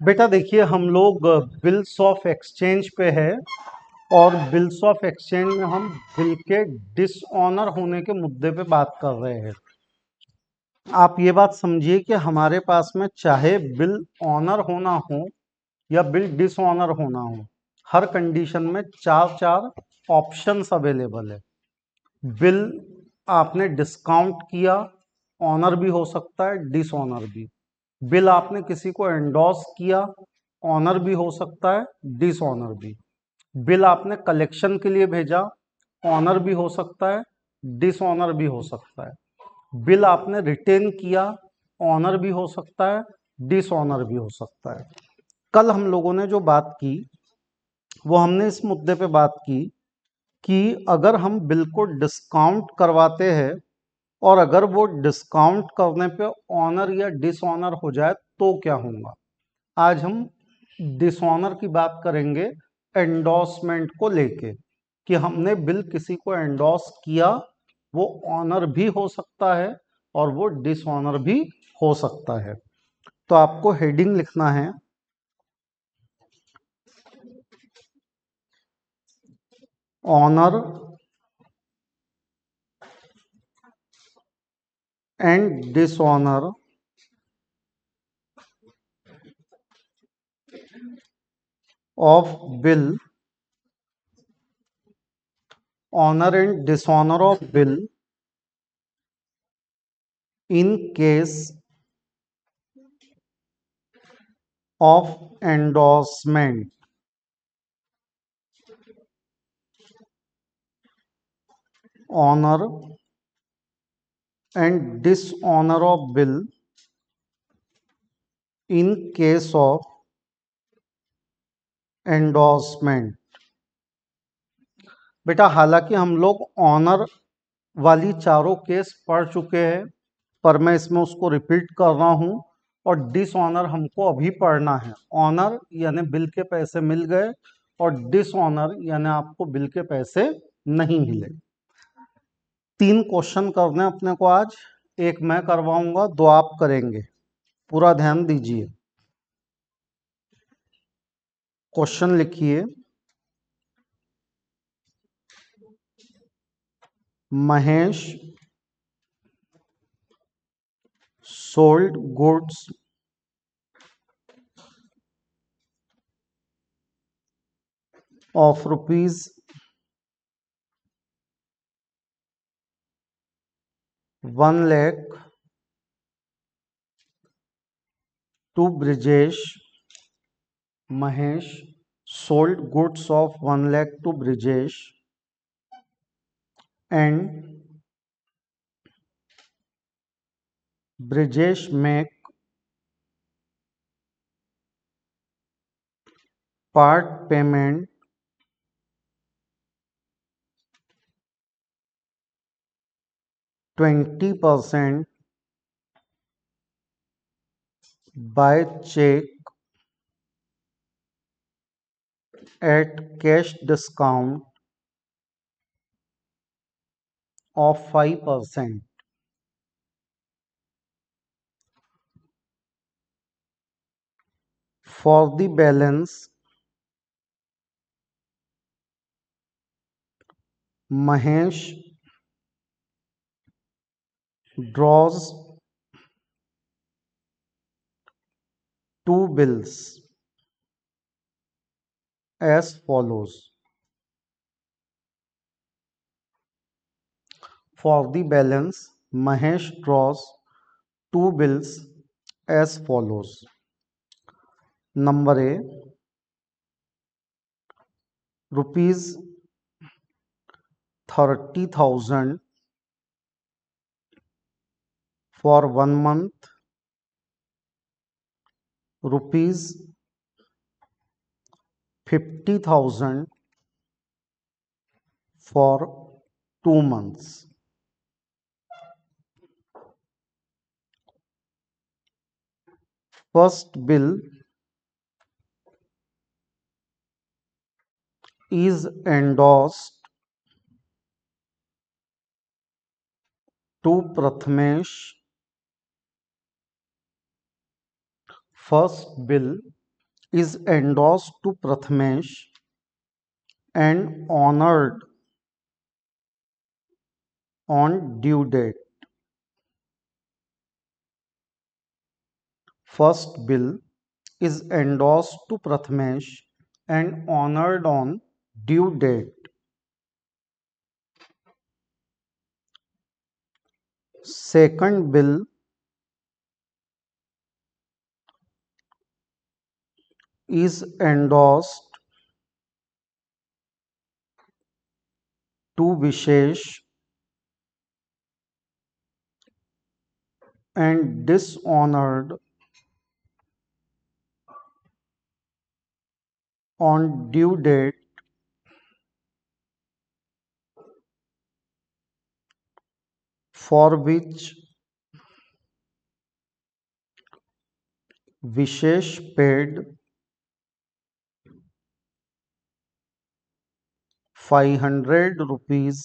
बेटा देखिए, हम लोग बिल्स ऑफ एक्सचेंज पे है और बिल्स ऑफ एक्सचेंज में हम बिल के डिसऑनर होने के मुद्दे पे बात कर रहे हैं। आप ये बात समझिए कि हमारे पास में चाहे बिल ऑनर होना हो या बिल डिसऑनर होना हो, हर कंडीशन में चार चार ऑप्शंस अवेलेबल है। बिल आपने डिस्काउंट किया, ऑनर भी हो सकता है, डिसऑनर भी। बिल आपने किसी को एंडोर्स किया, ऑनर भी हो सकता है, डिसऑनर भी। बिल आपने कलेक्शन के लिए भेजा, ऑनर भी हो सकता है, डिसऑनर भी हो सकता है। बिल आपने रिटेन किया, ऑनर भी हो सकता है, डिसऑनर भी हो सकता है। कल हम लोगों ने जो बात की वो हमने इस मुद्दे पे बात की कि अगर हम बिल को डिस्काउंट करवाते हैं और अगर वो डिस्काउंट करने पे ऑनर या डिसऑनर हो जाए तो क्या होगा। आज हम डिसऑनर की बात करेंगे एंडोर्समेंट को लेके, कि हमने बिल किसी को एंडोर्स किया, वो ऑनर भी हो सकता है और वो डिसऑनर भी हो सकता है। तो आपको हेडिंग लिखना है honour and dishonour of bill, honor and dishonor of bill in case of endorsement. Honor and dishonor of bill in case of endorsement. बेटा हालांकि हम लोग ऑनर वाली चारों केस पढ़ चुके हैं, पर मैं इसमें उसको रिपीट कर रहा हूं। और डिसऑनर हमको अभी पढ़ना है। ऑनर यानी बिल के पैसे मिल गए और डिसऑनर यानी आपको बिल के पैसे नहीं मिले। 3 क्वेश्चन करने अपने को आज, एक मैं करवाऊंगा, 2 आप करेंगे। पूरा ध्यान दीजिए। क्वेश्चन लिखिए, Mahesh sold goods of rupees 1 lakh to Brijesh. Mahesh sold goods of 1 lakh to Brijesh and Brijesh make part payment 20% by check at cash discount of 5%. For the balance, Mahesh draws 2 bills as follows. For the balance, Mahesh draws 2 bills as follows. Number A, rupees 30,000 for 1 month, rupees 50,000 for 2 months. First bill is endorsed to Prathmesh first bill is endorsed to Prathamesh and honored on due date. First bill is endorsed to Prathamesh and honored on due date. Second bill is endorsed to Vishesh and dishonored on due date for which Vishesh paid 500 rupees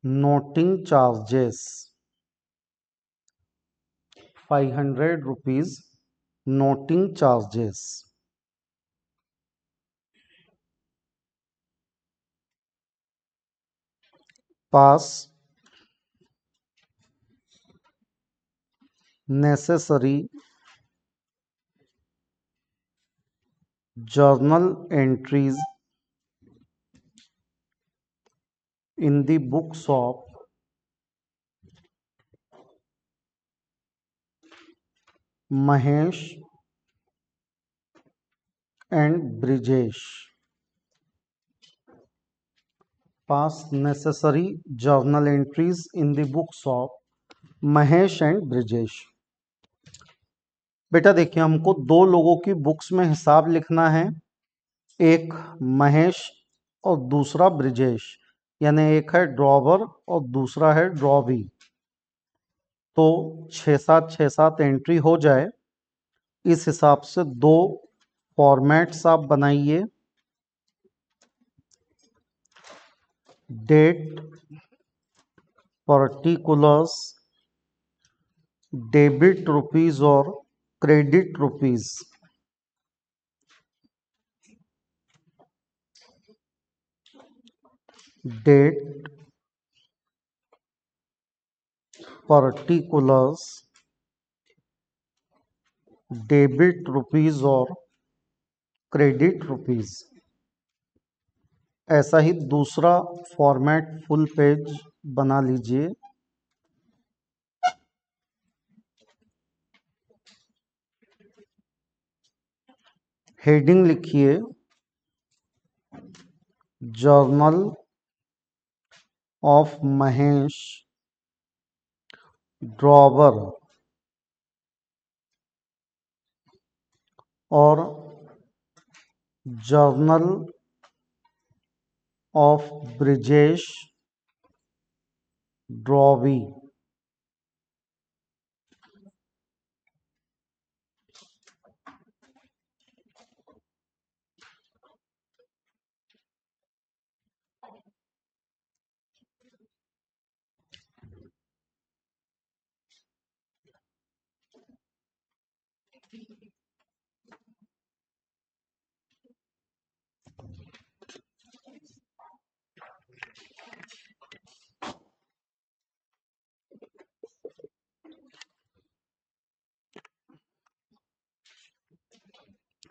noting charges. 500 rupees noting charges. Pass necessary journal entries in the books of Mahesh and Brijesh. Pass necessary journal entries in the books of Mahesh and Brijesh. बेटा देखिए, हमको दो लोगों की books में हिसाब लिखना है, एक महेश और दूसरा ब्रिजेश, यानी एक है ड्रॉवर और दूसरा है ड्रॉवी। तो 6-7 एंट्री हो जाए, इस हिसाब से दो फॉर्मेट्स आप बनाइए। डेट, पर्टिकुलर्स, डेबिट रुपीज और credit rupees. Date, particulars, debit rupees और क्रेडिट रुपीज। ऐसा ही दूसरा फॉर्मेट फुल पेज बना लीजिए। हेडिंग लिखिए जर्नल ऑफ महेश, ड्रॉवर और जर्नल ऑफ ब्रिजेश, ड्रॉवी।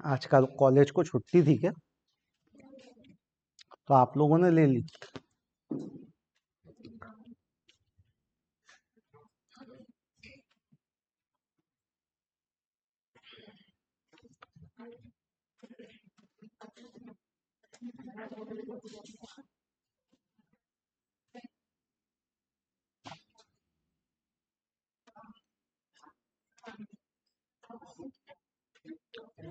आजकल कॉलेज को छुट्टी थी क्या? तो आप लोगों ने ले ली।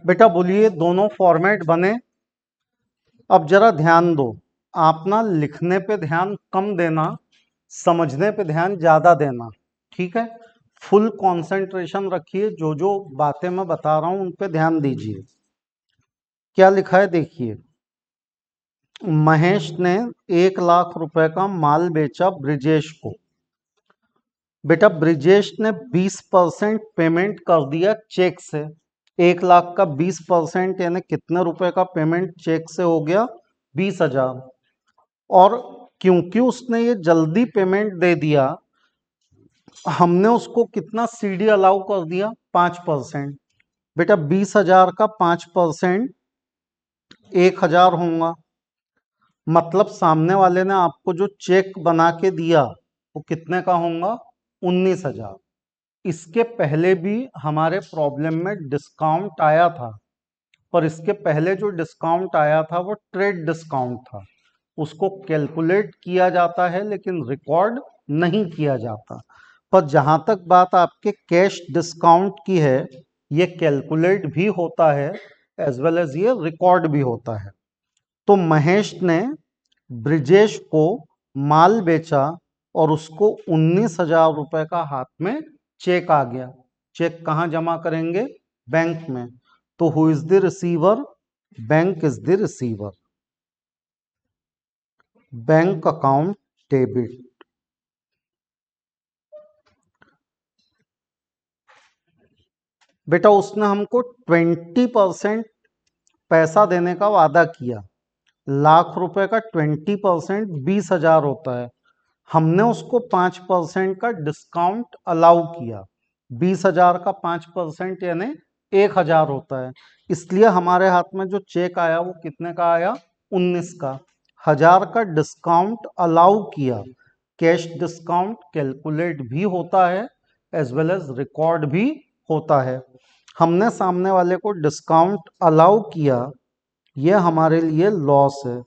बेटा बोलिए, दोनों फॉर्मेट बने। अब जरा ध्यान दो, आप ना लिखने पे ध्यान कम देना, समझने पे ध्यान ज्यादा देना, ठीक है? फुल कंसंट्रेशन रखिए, जो जो बातें मैं बता रहा हूं उन पे ध्यान दीजिए। क्या लिखा है देखिए, महेश ने 1 लाख रुपए का माल बेचा ब्रिजेश को। बेटा ब्रिजेश ने 20% पेमेंट कर दिया चेक से। 1 लाख का 20% यानी कितने रुपए का पेमेंट चेक से हो गया? 20,000। और क्योंकि उसने ये जल्दी पेमेंट दे दिया, हमने उसको कितना सीडी अलाउ कर दिया? 5%। बेटा 20,000 का 5% 1,000 होगा। मतलब सामने वाले ने आपको जो चेक बना के दिया वो कितने का होगा? 19,000। इसके पहले भी हमारे प्रॉब्लम में डिस्काउंट आया था, पर इसके पहले जो डिस्काउंट आया था वो ट्रेड डिस्काउंट था। उसको कैलकुलेट किया जाता है लेकिन रिकॉर्ड नहीं किया जाता। पर जहां तक बात आपके कैश डिस्काउंट की है, ये कैलकुलेट भी होता है एज वेल एज ये रिकॉर्ड भी होता है। तो महेश ने ब्रिजेश को माल बेचा और उसको 19,000 रुपए का हाथ में चेक आ गया। चेक कहाँ जमा करेंगे? बैंक में। तो who is the receiver? Bank is the receiver. Bank account debit. बेटा उसने हमको 20% पैसा देने का वादा किया। लाख रुपए का 20% 20,000 होता है। हमने उसको 5% का डिस्काउंट अलाउ किया। 20,000 का 5% यानी 1,000 होता है। इसलिए हमारे हाथ में जो चेक आया वो कितने का आया? 19 का। 1,000 का डिस्काउंट अलाउ किया। कैश डिस्काउंट कैलकुलेट भी होता है एज वेल एज रिकॉर्ड भी होता है। हमने सामने वाले को डिस्काउंट अलाउ किया, यह हमारे लिए लॉस है।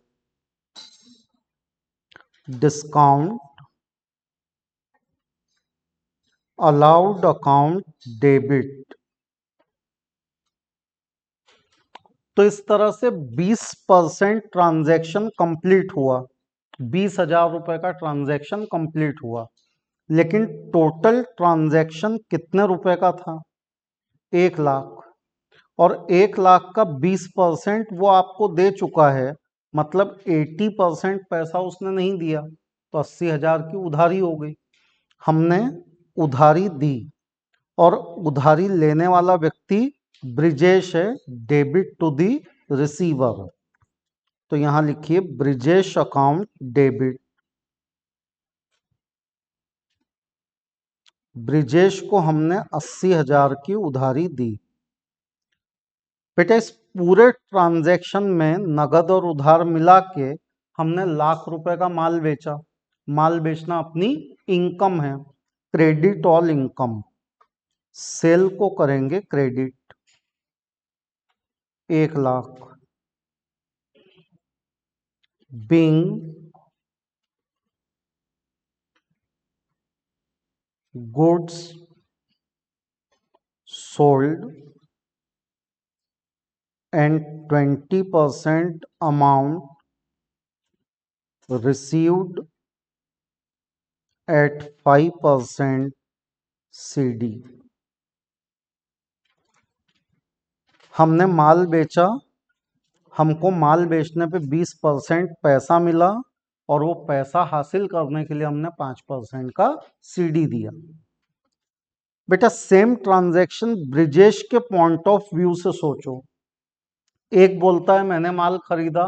Discount allowed account debit. तो इस तरह से 20% ट्रांजैक्शन कंप्लीट हुआ। 20,000 रुपए का ट्रांजैक्शन कंप्लीट हुआ, लेकिन टोटल ट्रांजैक्शन कितने रुपए का था? 1 लाख। और 1 लाख का 20% वो आपको दे चुका है, मतलब 80% पैसा उसने नहीं दिया, तो 80,000 की उधारी हो गई। हमने उधारी दी और उधारी लेने वाला व्यक्ति ब्रिजेश है, डेबिट टू दी रिसीवर। तो यहां लिखिए ब्रिजेश अकाउंट डेबिट। ब्रिजेश को हमने 80,000 की उधारी दी। बेटा इस पूरे ट्रांजैक्शन में नगद और उधार मिला के हमने लाख रुपए का माल बेचा। माल बेचना अपनी इनकम है, क्रेडिट ऑल इनकम। सेल को करेंगे credit. 1 lakh. Being goods sold and 20% amount received at 5% CD। हमने माल बेचा, हमको माल बेचने पे 20% पैसा मिला और वो पैसा हासिल करने के लिए हमने 5% का CD दिया। बेटा सेम ट्रांजैक्शन ब्रिजेश के पॉइंट ऑफ व्यू से सोचो। एक बोलता है मैंने माल खरीदा,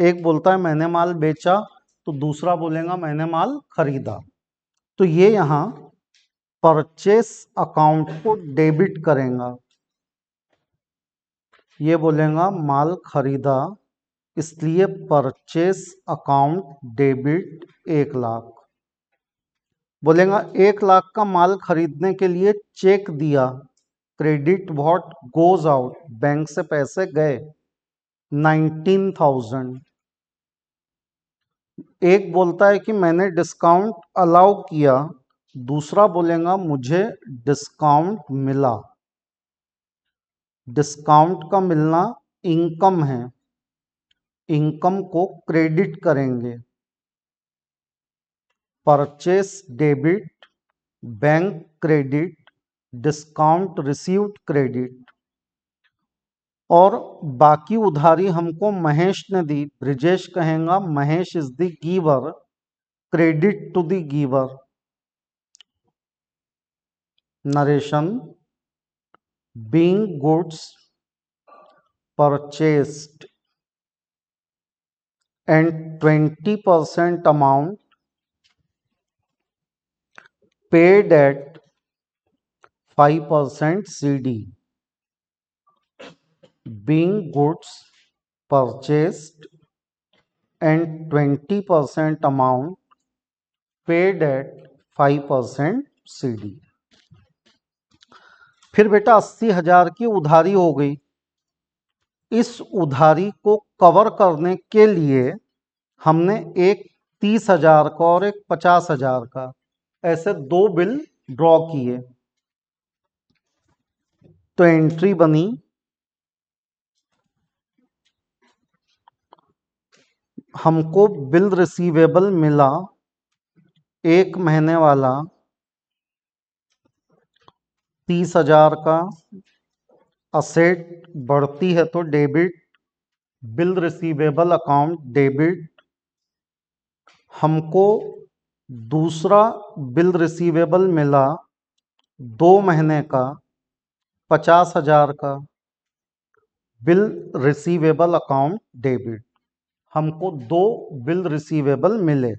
एक बोलता है मैंने माल बेचा, तो दूसरा बोलेगा मैंने माल खरीदा। तो ये यहां परचेस अकाउंट को डेबिट करेगा, ये बोलेगा माल खरीदा, इसलिए परचेस अकाउंट डेबिट 1 लाख। बोलेगा 1 लाख का माल खरीदने के लिए चेक दिया, credit what goes out, bank से पैसे गए 19,000। एक बोलता है कि मैंने डिस्काउंट अलाउ किया, दूसरा बोलेगा मुझे डिस्काउंट मिला। डिस्काउंट का मिलना इनकम है, इनकम को क्रेडिट करेंगे। Purchase debit, bank credit, discount received credit. और बाकी उधारी हमको महेश ने दी, ब्रिजेश कहेगा Mahesh is the giver, credit to the giver. Narration being goods purchased and 20% amount paid at 5% CD. Being goods purchased and 20% amount paid at 5% CD. फिर बेटा 80,000 की उधारी हो गई। इस उधारी को कवर करने के लिए हमने एक 30,000 का और एक 50,000 का ऐसे दो बिल ड्रॉ किए। तो एंट्री बनी हमको बिल रिसीवेबल मिला 1 महीने वाला 30,000 का। असेट बढ़ती है तो debit, bill receivable account debit. हमको दूसरा बिल रिसीवेबल मिला 2 महीने का 50,000 का, बिल रिसीवेबल अकाउंट डेबिट। हमको दो बिल रिसीवेबल मिले।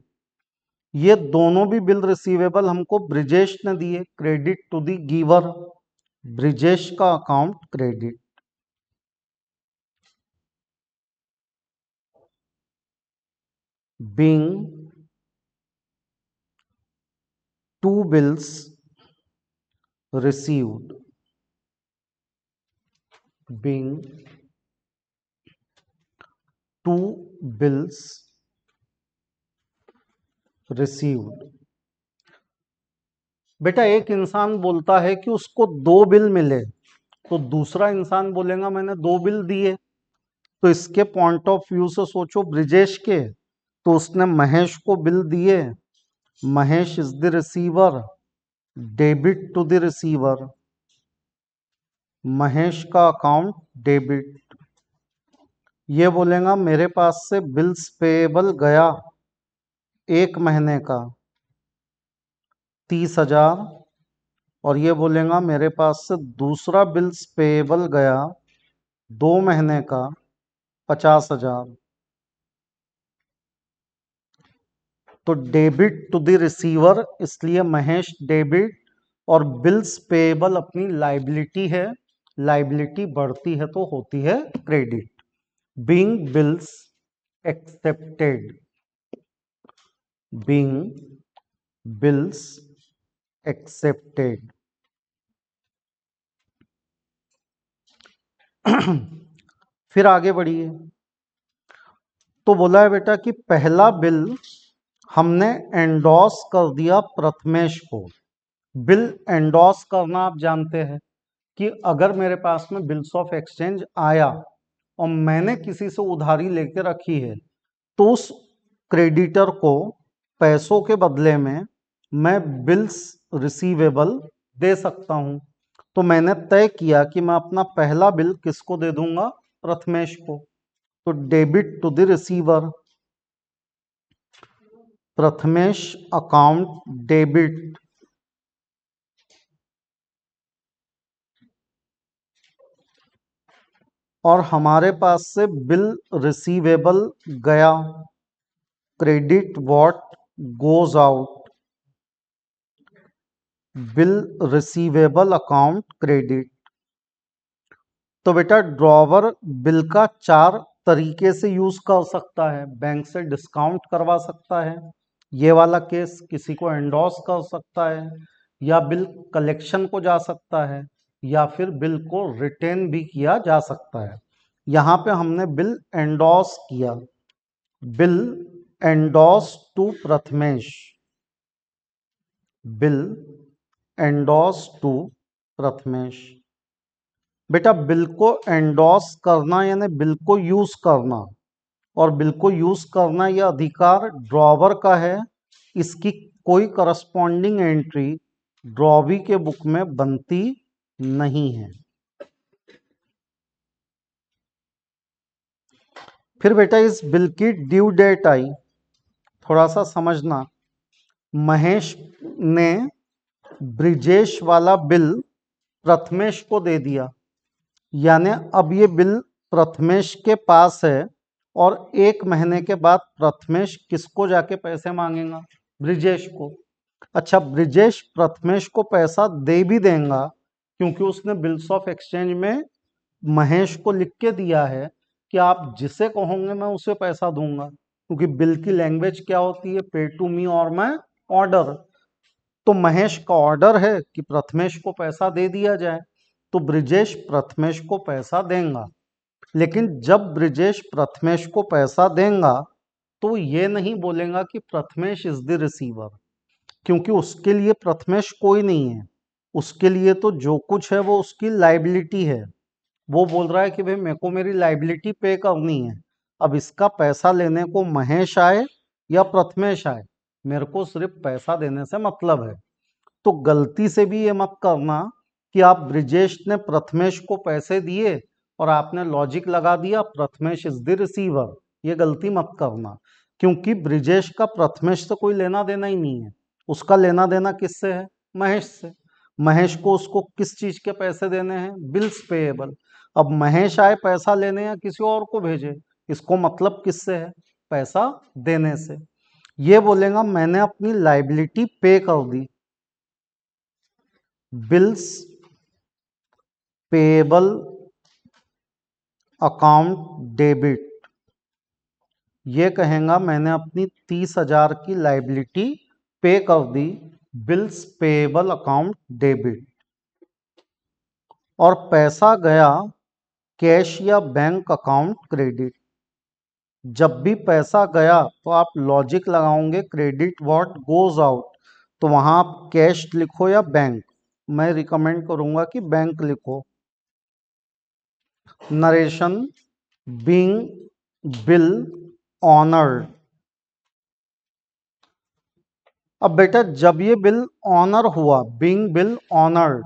ये दोनों भी बिल रिसीवेबल हमको ब्रिजेश ने दिए, credit to the giver. Brijesh का account credit. being two bills received, being two bills received। बेटा एक इंसान बोलता है कि उसको 2 बिल मिले, तो दूसरा इंसान बोलेगा मैंने 2 बिल दिए। तो इसके पॉइंट ऑफ व्यू से सोचो ब्रिजेश के, तो उसने महेश को बिल दिए। Mahesh is the receiver, debit to the receiver. Mahesh का अकाउंट डेबिट। ये बोलेगा मेरे पास से बिल्स पेएबल गया 1 महीने का 30,000, और ये बोलेगा मेरे पास से दूसरा बिल्स पेएबल गया 2 महीने का 50,000। तो डेबिट टू द रिसीवर, इसलिए महेश डेबिट, और बिल्स पेएबल अपनी लाइबिलिटी है। लाइबिलिटी बढ़ती है तो होती है credit. Being bills accepted, being bills accepted. फिर आगे बढ़िए। तो बोला है बेटा कि पहला बिल हमने एंडोस कर दिया प्रथमेश को। बिल एंडोस करना आप जानते हैं कि अगर मेरे पास में बिल्स ऑफ एक्सचेंज आया और मैंने किसी से उधारी लेके रखी है, तो उस क्रेडिटर को पैसों के बदले में मैं बिल्स रिसीवेबल दे सकता हूं। तो मैंने तय किया कि मैं अपना पहला बिल किसको दे दूंगा, प्रथमेश को। तो debit to the receiver, Prathamesh account debit. और हमारे पास से बिल रिसीवेबल गया, credit what goes out, bill receivable account credit. तो बेटा ड्रॉवर बिल का 4 तरीके से यूज कर सकता है। बैंक से डिस्काउंट करवा सकता है, ये वाला केस किसी को एंडोर्स कर सकता है, या बिल कलेक्शन को जा सकता है, या फिर बिल को रिटेन भी किया जा सकता है। यहाँ पे हमने बिल एंडोर्स किया, bill endorse to Prathamesh, bill endorse to Prathamesh. बेटा बिल को एंडोर्स करना यानी बिल को यूज करना, और बिल को यूज करना यह अधिकार ड्रॉवर का है। इसकी कोई करस्पॉन्डिंग एंट्री ड्रॉवी के बुक में बनती नहीं है। फिर बेटा इस बिल की ड्यू डेट आई, थोड़ा सा समझना। महेश ने ब्रिजेश वाला बिल प्रथमेश को दे दिया, यानी अब ये बिल प्रथमेश के पास है और 1 महीने के बाद प्रथमेश किसको जाके पैसे मांगेगा? ब्रिजेश को। अच्छा, ब्रिजेश प्रथमेश को पैसा दे भी देगा क्योंकि उसने बिल्स ऑफ एक्सचेंज में महेश को लिख के दिया है कि आप जिसे कहोगे मैं उसे पैसा दूंगा, क्योंकि बिल की लैंग्वेज क्या होती है? पे टू मी और मैं ऑर्डर। तो महेश का ऑर्डर है कि प्रथमेश को पैसा दे दिया जाए, तो ब्रिजेश प्रथमेश को पैसा देगा। लेकिन जब ब्रिजेश प्रथमेश को पैसा देगा तो ये नहीं बोलेगा कि प्रथमेश इज द रिसीवर, क्योंकि उसके लिए प्रथमेश कोई नहीं है। उसके लिए तो जो कुछ है वो उसकी लाइबिलिटी है। वो बोल रहा है कि भाई मेरे को मेरी लाइबिलिटी पे करनी है। अब इसका पैसा लेने को महेश आए या प्रथमेश आए, मेरे को सिर्फ पैसा देने से मतलब है। तो गलती से भी ये मत करना कि आप ब्रिजेश ने प्रथमेश को पैसे दिए और आपने लॉजिक लगा दिया प्रथमेश इज द रिसीवर। ये गलती मत करना, क्योंकि ब्रिजेश का प्रथमेश से कोई लेना देना ही नहीं है। उसका लेना देना किससे है? महेश से। महेश को उसको किस चीज के पैसे देने हैं? Bills payable. अब महेश आए पैसा लेने या किसी और को भेजे, इसको मतलब किससे है? पैसा देने से। ये बोलेगा मैंने अपनी लाइबिलिटी पे कर दी। बिल्स पेएबल अकाउंट डेबिट, ये कहेगा मैंने अपनी 30,000 की लाइबिलिटी पे कर दी, बिल्स पेएबल अकाउंट डेबिट। और पैसा गया कैश या बैंक अकाउंट क्रेडिट। जब भी पैसा गया तो आप लॉजिक लगाओगे क्रेडिट व्हाट गोज आउट, तो वहां आप कैश लिखो या बैंक। मैं रिकमेंड करूंगा कि बैंक लिखो। Narration being bill honoured. अब बेटा जब ये बिल ऑनर हुआ, बीइंग बिल ऑनर्ड,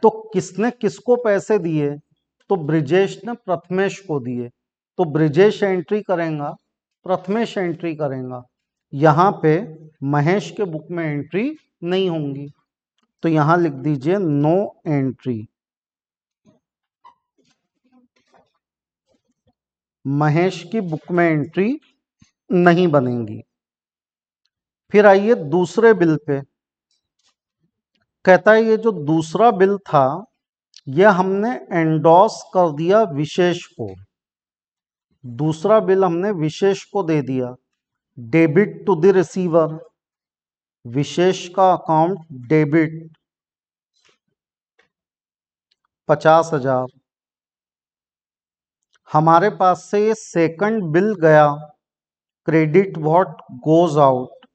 तो किसने किसको पैसे दिए? तो ब्रिजेश ने प्रथमेश को दिए। तो ब्रिजेश एंट्री करेगा, प्रथमेश एंट्री करेगा। यहाँ पे महेश के बुक में एंट्री नहीं होंगी, तो यहाँ लिख दीजिए नो एंट्री। महेश की बुक में एंट्री नहीं बनेगी। फिर आइए दूसरे बिल पे। कहता है ये जो दूसरा बिल था यह हमने एंडोस कर दिया विशेष को। दूसरा बिल हमने विशेष को दे दिया, debit to the receiver. Vishesh का अकाउंट डेबिट 50,000। हमारे पास से ये सेकंड बिल गया, credit what goes out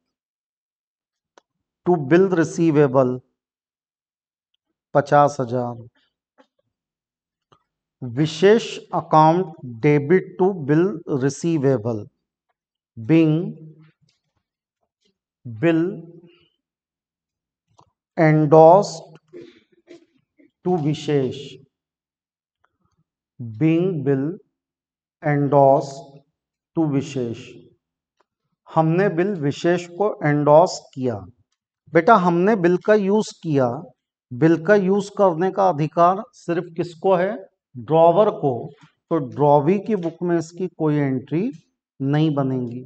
to bill receivable 50,000। Vishesh account debit to bill receivable being bill endorsed to Vishesh, being bill endorsed to Vishesh. हमने बिल विशेष को एंडोस किया। बेटा हमने बिल का यूज किया, बिल का यूज करने का अधिकार सिर्फ किसको है? ड्रॉवर को। तो ड्रॉवी की बुक में इसकी कोई एंट्री नहीं बनेगी।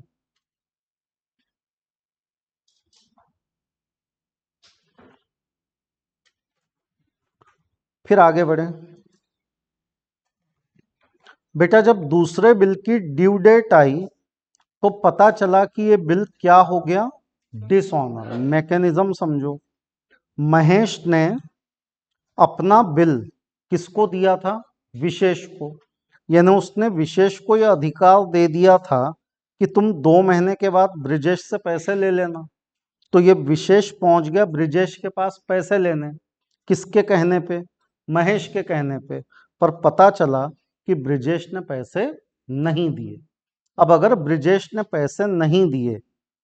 फिर आगे बढ़े। बेटा जब दूसरे बिल की ड्यू डेट आई तो पता चला कि ये बिल क्या हो गया? डिसऑनर। मैकेनिज्म समझो। महेश ने अपना बिल किसको दिया था? विशेष को। यानी उसने विशेष को यह अधिकार दे दिया था कि तुम 2 महीने के बाद ब्रिजेश से पैसे ले लेना। तो ये विशेष पहुंच गया ब्रिजेश के पास पैसे लेने। किसके कहने पे? महेश के कहने पे। पर पता चला कि ब्रिजेश ने पैसे नहीं दिए। अब अगर ब्रिजेश ने पैसे नहीं दिए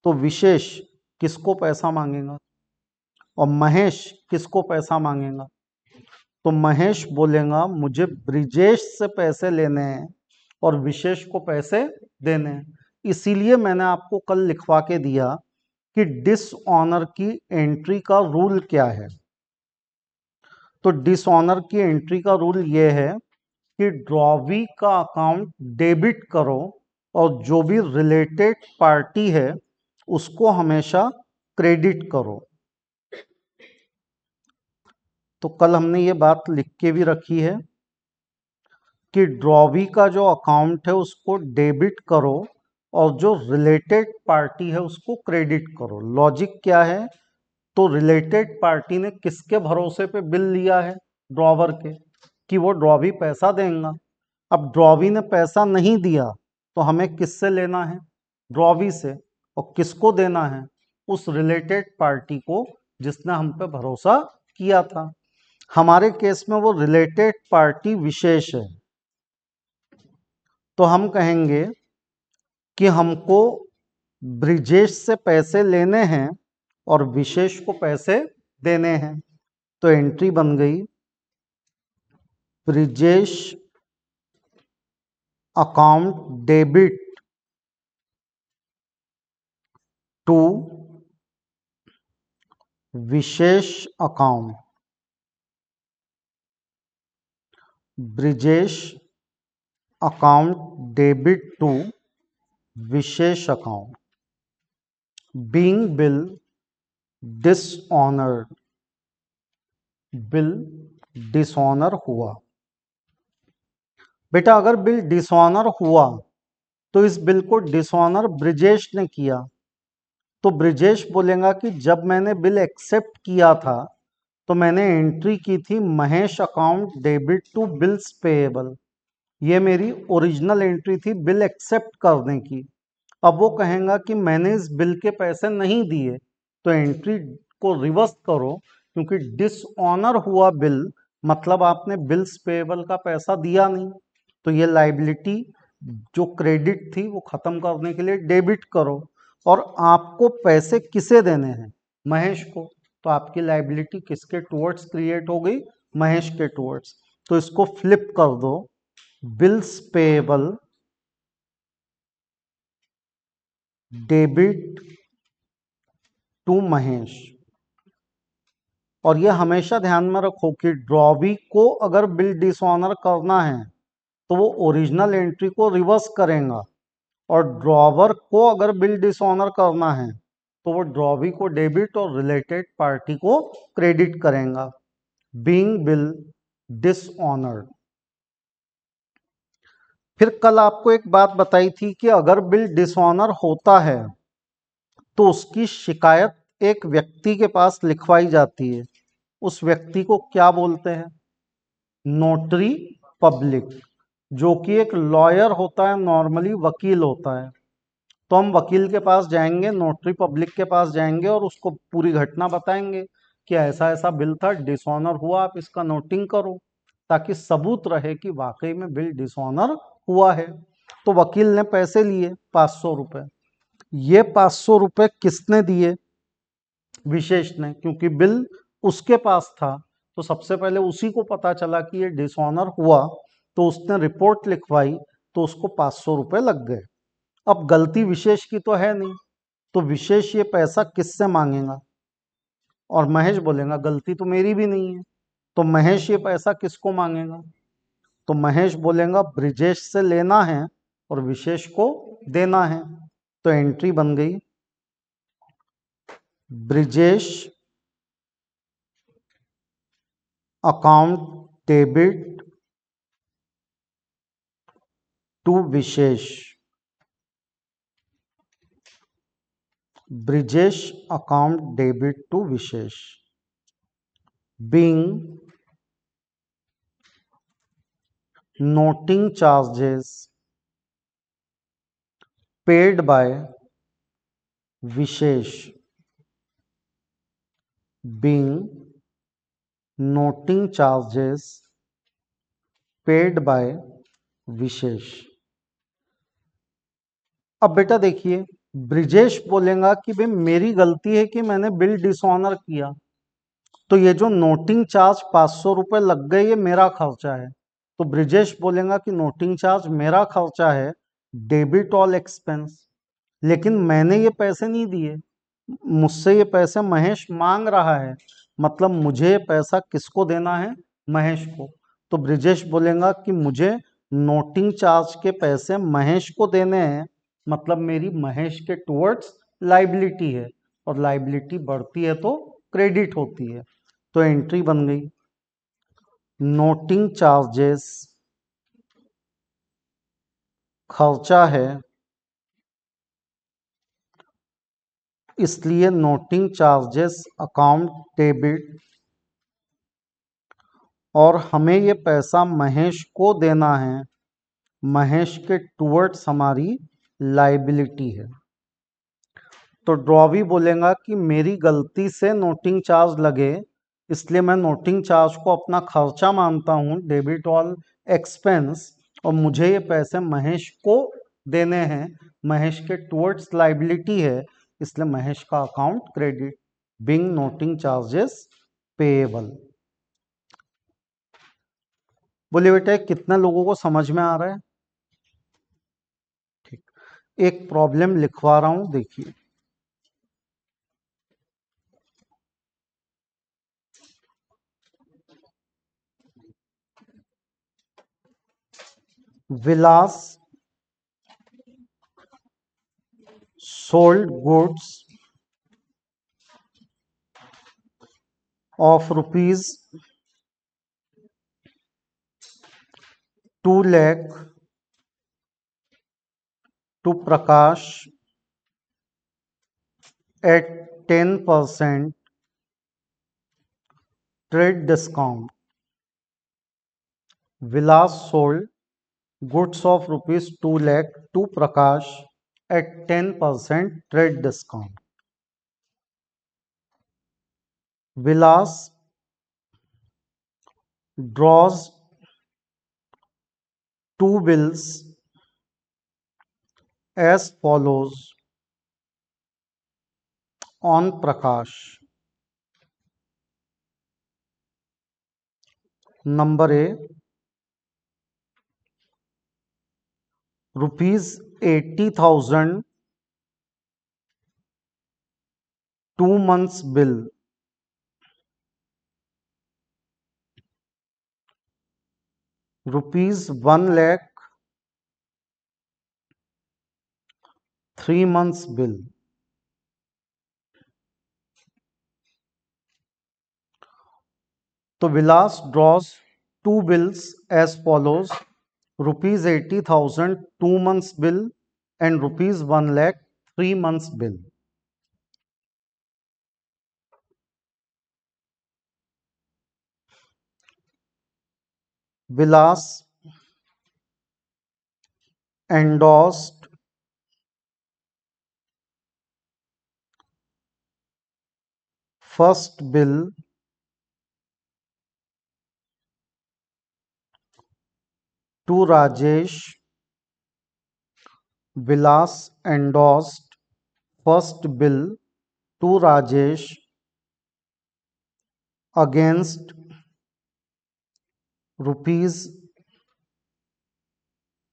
तो विशेष किसको पैसा मांगेगा और महेश किसको पैसा मांगेगा? तो महेश बोलेगा मुझे ब्रिजेश से पैसे लेने हैं और विशेष को पैसे देने हैं। इसीलिए मैंने आपको कल लिखवा के दिया कि डिसऑनर की एंट्री का रूल क्या है। तो डिसऑनर की एंट्री का रूल ये है कि ड्रॉवी का अकाउंट डेबिट करो और जो भी रिलेटेड पार्टी है उसको हमेशा क्रेडिट करो। तो कल हमने ये बात लिख के भी रखी है कि ड्रॉवी का जो अकाउंट है उसको डेबिट करो और जो रिलेटेड पार्टी है उसको क्रेडिट करो। लॉजिक क्या है? तो रिलेटेड पार्टी ने किसके भरोसे पे बिल लिया है? ड्रॉवर के, कि वो ड्रॉवी पैसा देगा। अब ड्रॉवी ने पैसा नहीं दिया तो हमें किससे लेना है? ड्रॉवी से। और किसको देना है? उस रिलेटेड पार्टी को जिसने हम पे भरोसा किया था। हमारे केस में वो रिलेटेड पार्टी विशेष है। तो हम कहेंगे कि हमको ब्रिजेश से पैसे लेने हैं और विशेष को पैसे देने हैं। तो एंट्री बन गई, Brijesh account debit to Vishesh account. Brijesh account debit to Vishesh account. Being bill dishonoured, bill dishonour हुआ। बेटा अगर बिल डिसऑनर हुआ तो इस बिल को डिसऑनर ब्रिजेश ने किया, तो ब्रिजेश बोलेगा कि जब मैंने बिल एक्सेप्ट किया था तो मैंने एंट्री की थी Mahesh account debit to bills payable. ये मेरी ओरिजिनल एंट्री थी बिल एक्सेप्ट करने की। अब वो कहेगा कि मैंने इस बिल के पैसे नहीं दिए, तो एंट्री को रिवर्स करो, क्योंकि डिसऑनर हुआ बिल मतलब आपने बिल्स पेएबल का पैसा दिया नहीं। तो ये लाइबिलिटी जो क्रेडिट थी वो खत्म करने के लिए डेबिट करो। और आपको पैसे किसे देने हैं? महेश को। तो आपकी लाइबिलिटी किसके टुवर्ड्स क्रिएट हो गई? महेश के टुवर्ड्स। तो इसको फ्लिप कर दो, bills payable debit to Mahesh. और ये हमेशा ध्यान में रखो कि ड्रॉवी को अगर बिल डिसऑनर करना है तो वो ओरिजिनल एंट्री को रिवर्स करेगा, और ड्रॉवर को अगर बिल डिसऑनर करना है तो वो ड्रॉवी को डेबिट और रिलेटेड पार्टी को क्रेडिट करेगा। Being bill dishonoured. फिर कल आपको एक बात बताई थी कि अगर बिल डिसऑनर होता है तो उसकी शिकायत एक व्यक्ति के पास लिखवाई जाती है। उस व्यक्ति को क्या बोलते हैं? नोटरी पब्लिक, जो कि एक लॉयर होता है, नॉर्मली वकील होता है। तो हम वकील के पास जाएंगे, नोटरी पब्लिक के पास जाएंगे और उसको पूरी घटना बताएंगे कि ऐसा ऐसा बिल था, डिसऑनर हुआ, आप इसका नोटिंग करो, ताकि सबूत रहे कि वाकई में बिल डिसऑनर हुआ है। तो वकील ने पैसे लिए 500 रुपए। ये 500 रुपए किसने दिए? विशेष ने, क्योंकि बिल उसके पास था। तो सबसे पहले उसी को पता चला कि ये डिसऑनर हुआ, तो उसने रिपोर्ट लिखवाई, तो उसको 500 रुपए लग गए। अब गलती विशेष की तो है नहीं, तो विशेष ये पैसा किससे मांगेगा? और महेश बोलेगा गलती तो मेरी भी नहीं है, तो महेश ये पैसा किसको मांगेगा? तो महेश बोलेगा ब्रिजेश से लेना है और विशेष को देना है। तो एंट्री बन गई, Brijesh account debit to Vishesh. Brijesh account debit to Vishesh. Being noting charges paid by Vishesh, being noting charges paid by विशेष। अब बेटा देखिए, ब्रिजेश बोलेगा कि भाई मेरी गलती है कि मैंने बिल डिसऑनर किया, तो ये जो नोटिंग चार्ज 500 रुपए लग गए ये मेरा खर्चा है। तो ब्रिजेश बोलेगा कि नोटिंग चार्ज मेरा खर्चा है, डेबिट ऑल एक्सपेंस। लेकिन मैंने ये पैसे नहीं दिए, मुझसे ये पैसे महेश मांग रहा है, मतलब मुझे पैसा किसको देना है, महेश को। तो ब्रिजेश बोलेगा कि मुझे नोटिंग चार्ज के पैसे महेश को देने हैं, मतलब मेरी महेश के टुवर्ड्स लाइबिलिटी है, और लाइबिलिटी बढ़ती है तो क्रेडिट होती है। तो एंट्री बन गई, नोटिंग चार्जेस खर्चा है, इसलिए नोटिंग चार्जेस अकाउंट डेबिट, और हमें ये पैसा महेश को देना है, महेश के टुवर्ड्स हमारी लाइबिलिटी है। तो ड्रॉ भी बोलेगा कि मेरी गलती से नोटिंग चार्ज लगे, इसलिए मैं नोटिंग चार्ज को अपना खर्चा मानता हूँ, डेबिट ऑल एक्सपेंस, और मुझे ये पैसे महेश को देने हैं, महेश के टुवर्ड्स लाइबिलिटी है, इसलिए महेश का account credit, being noting charges payable. बोलिए बेटा कितने लोगों को समझ में आ रहा है? ठीक, एक प्रॉब्लम लिखवा रहा हूं, देखिए। विलास sold goods of rupees 2 lakh to Prakash at 10% trade discount. Vilas sold goods of rupees 2 lakh to Prakash at 10% trade discount. Vilas draws two bills as follows on Prakash. Number A, rupees 80,000 2 months bill, rupees 1 lakh 3 months bill. तो विलास draws two bills as follows: rupees 80,000 2 months bill and rupees 1 lakh 3 months bill. Vilas endorsed first bill to Rajesh. Vilas endorsed first bill to Rajesh against rupees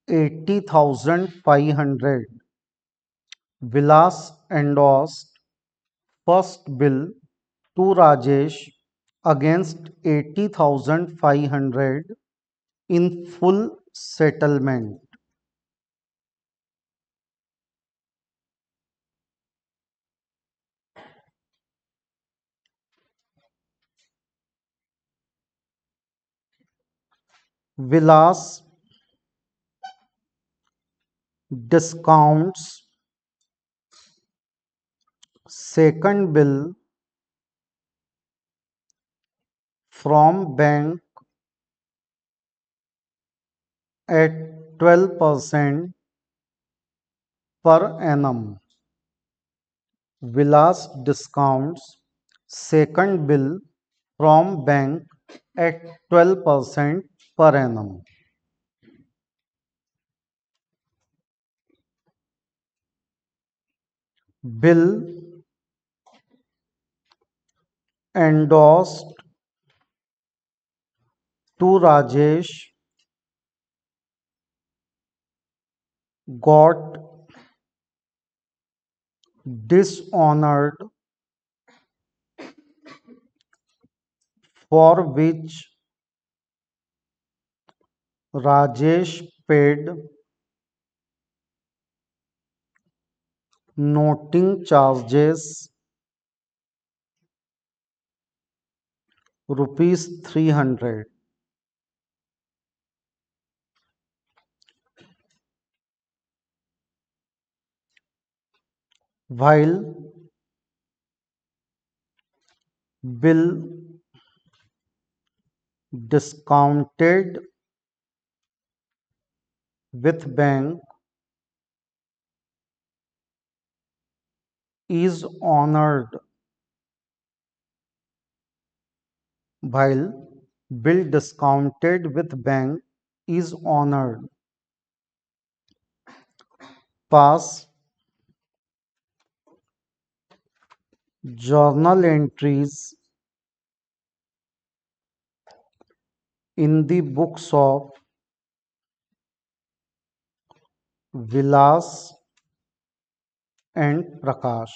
80,500. Vilas endorsed first bill to Rajesh against 80,500 in full settlement. Vilas discounts second bill from bank at 12% per annum. Vilas discounts second bill from bank at 12% per annum. Bill endorsed to Rajesh got dishonored for which Rajesh paid noting charges rupees 300. While bill discounted with bank is honored, while bill discounted with bank is honored. Pass journal entries in the books of Vilas and Prakash.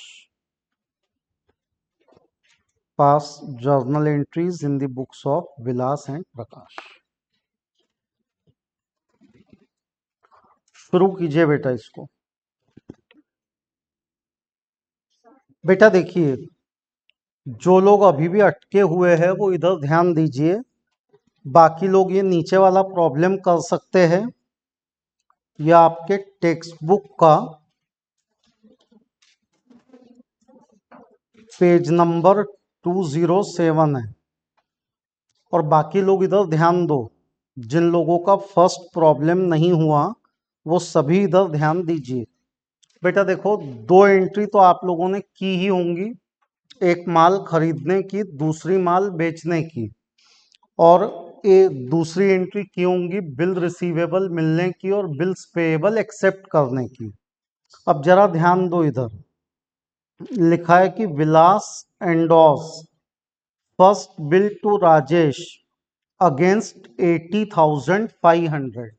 Pass journal entries in the books of Vilas and Prakash. शुरू कीजिए बेटा इसको। बेटा देखिए, जो लोग अभी भी अटके हुए हैं वो इधर ध्यान दीजिए, बाकी लोग ये नीचे वाला प्रॉब्लम कर सकते हैं। यह आपके टेक्स्ट बुक का पेज नंबर 207 है। और बाकी लोग इधर ध्यान दो, जिन लोगों का फर्स्ट प्रॉब्लम नहीं हुआ वो सभी इधर ध्यान दीजिए। बेटा देखो, दो एंट्री तो आप लोगों ने की ही होंगी, एक माल खरीदने की, दूसरी माल बेचने की, और दूसरी एंट्री की होंगी बिल रिसीवेबल मिलने की और बिल्स पेएबल एक्सेप्ट करने की। अब जरा ध्यान दो, इधर लिखा है कि Vilas endorse first bill to Rajesh against 80,500।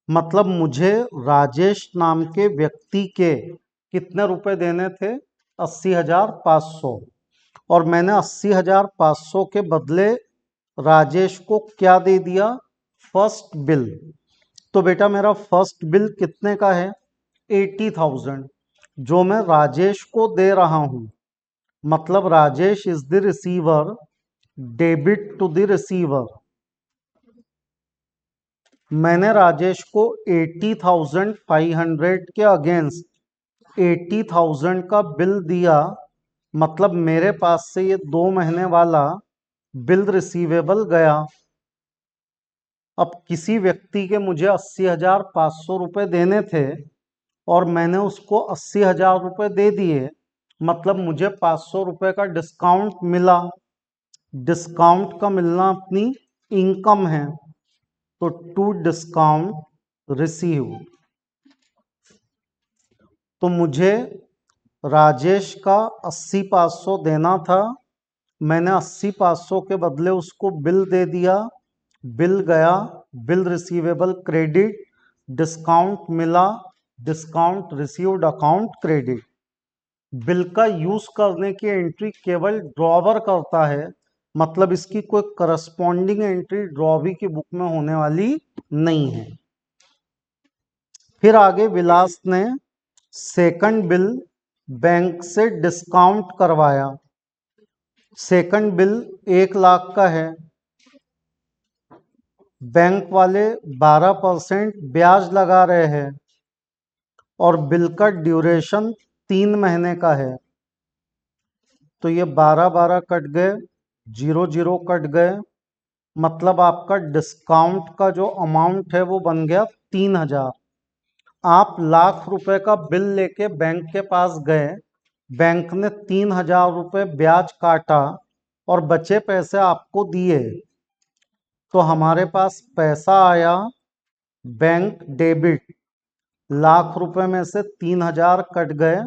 मतलब मुझे राजेश नाम के व्यक्ति के कितने रुपए देने थे? 80,500। और मैंने 80,500 के बदले राजेश को क्या दे दिया? First bill. तो बेटा मेरा फर्स्ट बिल कितने का है? 80,000, जो मैं राजेश को दे रहा हूं। मतलब Rajesh is the receiver, debit to the receiver. मैंने राजेश को 80,500 के अगेंस्ट 80,000 का बिल दिया। मतलब मेरे पास से ये 2 महीने वाला बिल रिसीवेबल गया। अब किसी व्यक्ति के मुझे 80,500 रुपये देने थे और मैंने उसको 80,000 रुपये दे दिए। मतलब मुझे 500 रुपये का डिस्काउंट मिला। डिस्काउंट का मिलना अपनी इनकम है। तो टू डिस्काउंट रिसीव, तो मुझे राजेश का 80,500 देना था। मैंने 80,500 के बदले उसको बिल दे दिया। बिल गया, बिल रिसीवेबल क्रेडिट, डिस्काउंट मिला, discount received account credit. Bill का यूज करने की एंट्री केवल ड्रॉवर करता है। मतलब इसकी कोई करस्पॉन्डिंग एंट्री ड्रॉवी की बुक में होने वाली नहीं है। फिर आगे विलास ने सेकंड बिल बैंक से डिस्काउंट करवाया। सेकंड बिल 1 लाख का है। बैंक वाले 12% ब्याज लगा रहे हैं और बिल का ड्यूरेशन 3 महीने का है। तो ये 12 कट गए, 0 कट गए। मतलब आपका डिस्काउंट का जो अमाउंट है वो बन गया 3,000। आप लाख रुपए का बिल लेके बैंक के पास गए, बैंक ने 3,000 रुपये ब्याज काटा और बचे पैसे आपको दिए। तो हमारे पास पैसा आया बैंक डेबिट। लाख रुपए में से 3,000 कट गए,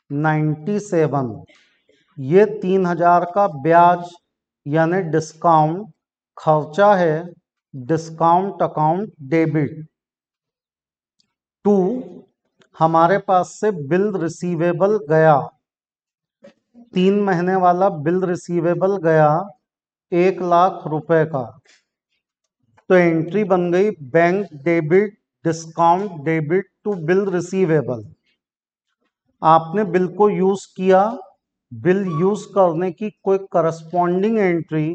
97। ये 3,000 का ब्याज यानी डिस्काउंट खर्चा है, डिस्काउंट अकाउंट डेबिट। टू, हमारे पास से बिल रिसीवेबल गया। 3 महीने वाला बिल रिसीवेबल गया 1,00,000 रुपए का, तो एंट्री बन गई bank debit discount debit to bill receivable. आपने बिल को यूज किया, बिल यूज करने की कोई करस्पॉन्डिंग एंट्री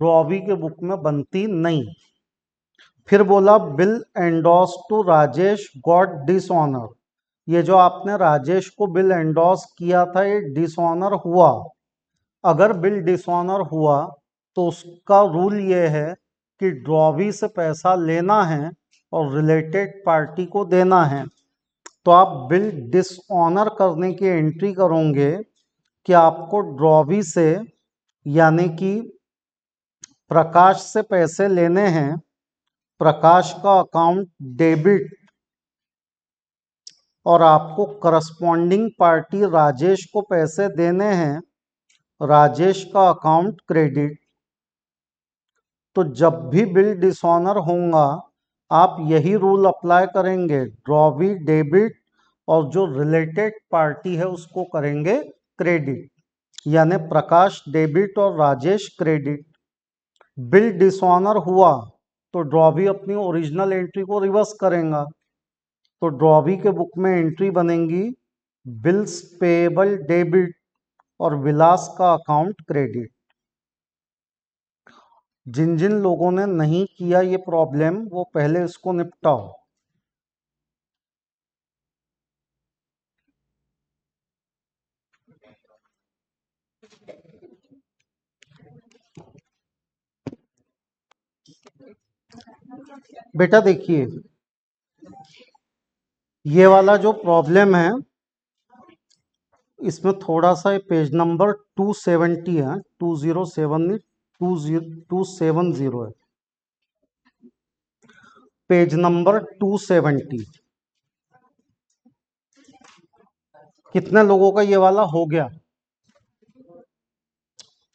रॉबी के बुक में बनती नहीं। फिर बोला bill endorse to Rajesh got dishonour, ये जो आपने राजेश को बिल एंडोर्स किया था ये डिसऑनर हुआ। अगर बिल डिसऑनर हुआ तो उसका रूल ये है कि ड्रॉवी से पैसा लेना है और रिलेटेड पार्टी को देना है। तो आप बिल डिसऑनर करने की एंट्री करोगे कि आपको ड्रॉवी से यानी कि प्रकाश से पैसे लेने हैं, प्रकाश का अकाउंट डेबिट और आपको करस्पॉन्डिंग पार्टी राजेश को पैसे देने हैं, राजेश का अकाउंट क्रेडिट। तो जब भी बिल डिसऑनर होगा आप यही रूल अप्लाई करेंगे, ड्रॉवी डेबिट और जो रिलेटेड पार्टी है उसको करेंगे क्रेडिट, यानी प्रकाश डेबिट और राजेश क्रेडिट। बिल डिसऑनर हुआ तो ड्रॉवी अपनी ओरिजिनल एंट्री को रिवर्स करेगा, तो ड्रॉवी के बुक में एंट्री बनेगी बिल्स पेएबल डेबिट और विलास का अकाउंट क्रेडिट। जिन जिन लोगों ने नहीं किया ये प्रॉब्लम वो पहले इसको निपटाओ। बेटा देखिए ये वाला जो प्रॉब्लम है इसमें थोड़ा सा पेज नंबर 270 है, 207 270 है, पेज नंबर 270। कितने लोगों का ये वाला हो गया?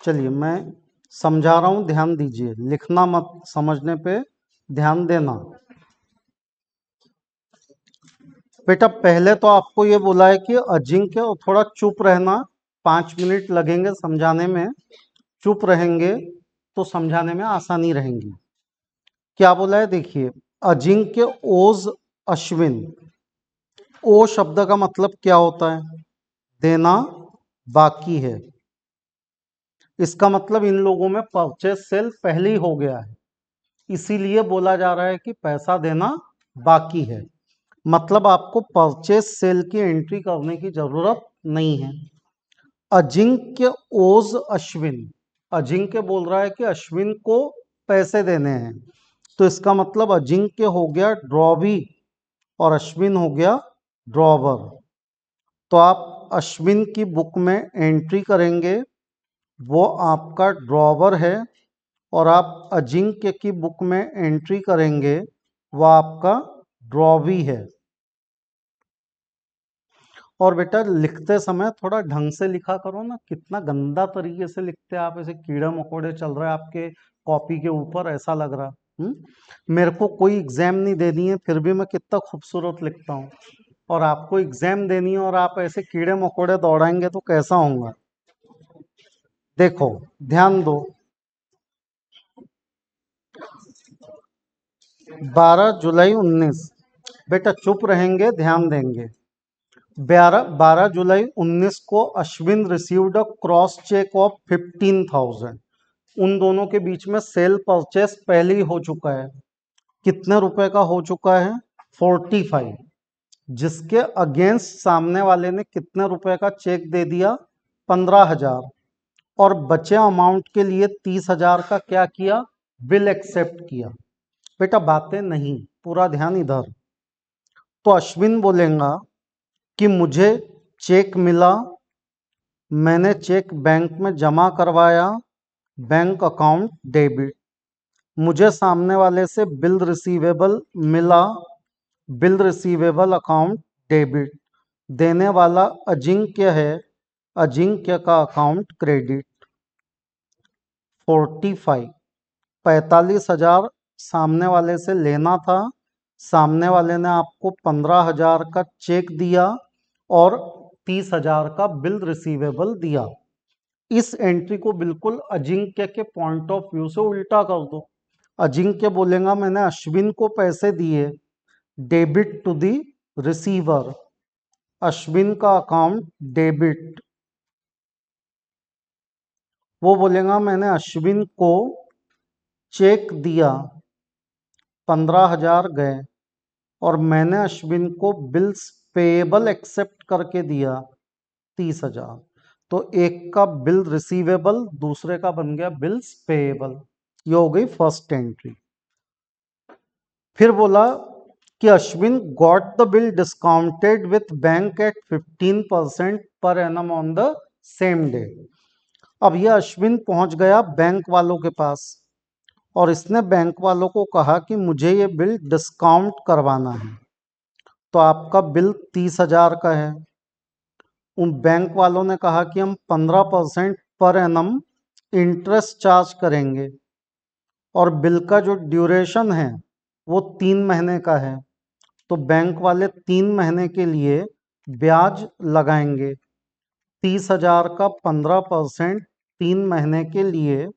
चलिए मैं समझा रहा हूं, ध्यान दीजिए, लिखना मत, समझने पे ध्यान देना। बेटा पहले तो आपको ये बोला है कि अजिंक्य और थोड़ा चुप रहना, 5 मिनट लगेंगे समझाने में, चुप रहेंगे तो समझाने में आसानी रहेगी। क्या बोला है देखिए, अजिंक्य ओज अश्विन। ओ शब्द का मतलब क्या होता है? देना बाकी है। इसका मतलब इन लोगों में परचेज सेल पहले ही हो गया है, इसीलिए बोला जा रहा है कि पैसा देना बाकी है। मतलब आपको परचेज सेल की एंट्री करने की जरूरत नहीं है। अजिंक्य ओज अश्विन, अजिंक्य बोल रहा है कि अश्विन को पैसे देने हैं, तो इसका मतलब अजिंक्य हो गया ड्रॉवी और अश्विन हो गया ड्रॉवर। तो आप अश्विन की बुक में एंट्री करेंगे, वो आपका ड्रॉवर है, और आप अजिंक्य की बुक में एंट्री करेंगे, वो आपका ड्रॉवी है। और बेटा लिखते समय थोड़ा ढंग से लिखा करो ना, कितना गंदा तरीके से लिखते हैं आप, ऐसे कीड़े मकोड़े चल रहे हैं आपके कॉपी के ऊपर, ऐसा लग रहा। मेरे को कोई एग्जाम नहीं देनी है फिर भी मैं कितना खूबसूरत लिखता हूँ, और आपको एग्जाम देनी है और आप ऐसे कीड़े मकोड़े दौड़ाएंगे तो कैसा होगा? देखो ध्यान दो, 12 जुलाई 19, बेटा चुप रहेंगे ध्यान देंगे। 12 जुलाई 19 को Ashwin received a cross cheque of 15,000। उन दोनों के बीच में सेल परचेस पहले ही हो चुका है। कितने रुपए का हो चुका है? 45, जिसके अगेंस्ट सामने वाले ने कितने रुपए का चेक दे दिया? 15,000, और बचे अमाउंट के लिए 30,000 का क्या किया? बिल एक्सेप्ट किया। बेटा बातें नहीं, पूरा ध्यान इधर। तो अश्विन बोलेगा कि मुझे चेक मिला, मैंने चेक बैंक में जमा करवाया, बैंक अकाउंट डेबिट। मुझे सामने वाले से बिल रिसीवेबल मिला, बिल रिसीवेबल अकाउंट डेबिट। देने वाला अजिंक्य है, अजिंक्य का अकाउंट क्रेडिट। 45, 45,000 सामने वाले से लेना था, सामने वाले ने आपको 15,000 का चेक दिया और 30,000 का बिल रिसीवेबल दिया। इस एंट्री को बिल्कुल अजिंक्य के पॉइंट ऑफ व्यू से उल्टा कर दो। अजिंक्य बोलेगा मैंने अश्विन को पैसे दिए, debit to the receiver, Ashwin का अकाउंट डेबिट। वो बोलेगा मैंने अश्विन को चेक दिया, 15,000 गए, और मैंने अश्विन को बिल्स पेएबल एक्सेप्ट करके दिया 30,000। तो एक का बिल रिसीवेबल, दूसरे का बन गया बिल्स पेएबल। ये हो गई फर्स्ट एंट्री। फिर बोला कि Ashwin got the bill discounted with bank at 15% per annum on the same day. अब यह अश्विन पहुंच गया बैंक वालों के पास और इसने बैंक वालों को कहा कि मुझे ये बिल डिस्काउंट करवाना है। तो आपका बिल 30,000 का है। उन बैंक वालों ने कहा कि हम 15% पर एनम इंटरेस्ट चार्ज करेंगे और बिल का जो ड्यूरेशन है वो 3 महीने का है। तो बैंक वाले 3 महीने के लिए ब्याज लगाएंगे। 30,000 का 15% 3 महीने के लिए